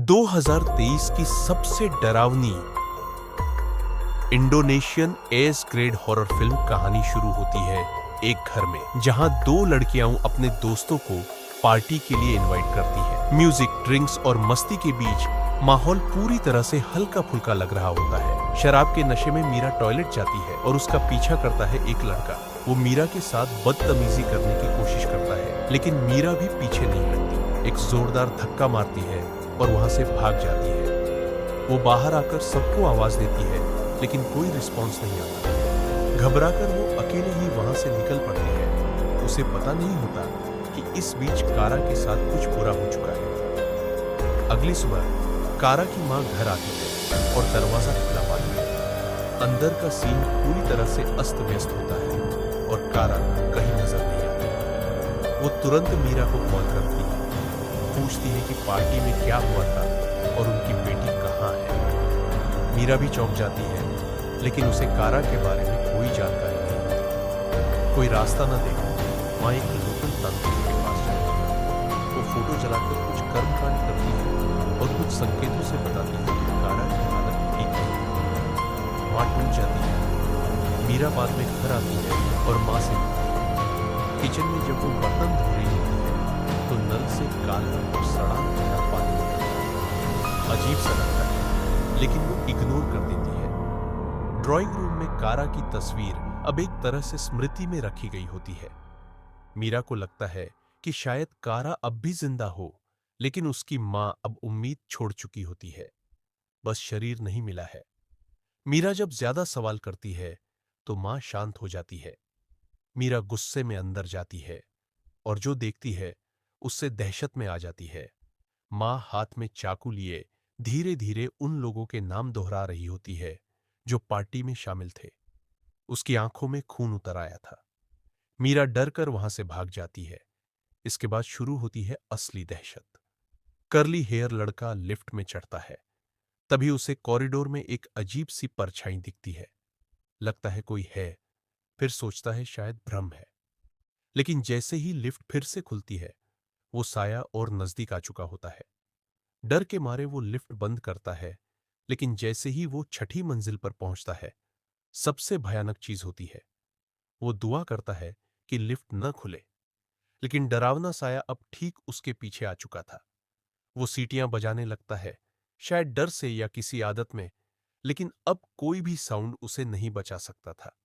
2023 की सबसे डरावनी Indonesian S grade horror film कहानी शुरू होती है एक घर में, जहां दो लड़कियां अपने दोस्तों को पार्टी के लिए इनवाइट करती हैं। म्यूजिक, ड्रिंक्स और मस्ती के बीच माहौल पूरी तरह से हल्का फुल्का लग रहा होता है। शराब के नशे में मीरा टॉयलेट जाती है और उसका पीछा करता है एक लड़का। वो मीरा के साथ बदतमीजी करने की कोशिश करता है, लेकिन मीरा भी पीछे नहीं हटती। एक जोरदार धक्का मारती है और वहां से भाग जाती है। वो बाहर आकर सबको आवाज देती है, लेकिन कोई रिस्पॉन्स नहीं आता। घबराकर वो अकेले ही वहां से निकल पड़ती है। उसे पता नहीं होता कि इस बीच कारा के साथ कुछ बुरा हो चुका है। अगली सुबह कारा की मां घर आती है और दरवाजा खुला पाती है। अंदर का सीन पूरी तरह से अस्त व्यस्त होता है और कारा कहीं नजर नहीं आती। वो तुरंत मीरा को कॉल करती है, पूछती है कि पार्टी में क्या हुआ था और उनकी बेटी कहाँ है। मीरा भी चौंक जाती है, लेकिन उसे कारा के बारे में कोई जानकारी नहीं होती। कोई रास्ता न देखकर मां एक लोकल तांत्रिक के पास जाती है। वो फोटो जलाकर कुछ कर्मकांड करती है और कुछ संकेतों से बताती है कि कारा की हालत ठीक है। मां टूट जाती है। मीरा बाद में घर आती है और मां से किचन में जब वो बर्तन धो रही होती है तो नल से काला और सड़ा गहरा पानी निकलता है। अजीब सा लगता है, लेकिन वो इग्नोर कर देती है। ड्राइंग रूम में कारा की तस्वीर अब एक तरह से स्मृति में रखी गई होती है। मीरा को लगता है कि शायद कारा अब भी जिंदा हो, लेकिन उसकी मां अब उम्मीद छोड़ चुकी होती है। बस शरीर नहीं मिला है। मीरा जब ज्यादा सवाल करती है तो मां शांत हो जाती है। मीरा गुस्से में अंदर जाती है और जो देखती है उससे दहशत में आ जाती है। मां हाथ में चाकू लिए धीरे धीरे उन लोगों के नाम दोहरा रही होती है जो पार्टी में शामिल थे। उसकी आंखों में खून उतर आया था। मीरा डर कर वहां से भाग जाती है। इसके बाद शुरू होती है असली दहशत। कर्ली हेयर लड़का लिफ्ट में चढ़ता है। तभी उसे कॉरिडोर में एक अजीब सी परछाई दिखती है। लगता है कोई है, फिर सोचता है शायद भ्रम है। लेकिन जैसे ही लिफ्ट फिर से खुलती है, वो साया और नजदीक आ चुका होता है। डर के मारे वो लिफ्ट बंद करता है, लेकिन जैसे ही वो छठी मंजिल पर पहुंचता है, सबसे भयानक चीज होती है। वो दुआ करता है कि लिफ्ट न खुले, लेकिन डरावना साया अब ठीक उसके पीछे आ चुका था। वो सीटियां बजाने लगता है, शायद डर से या किसी आदत में, लेकिन अब कोई भी साउंड उसे नहीं बचा सकता था।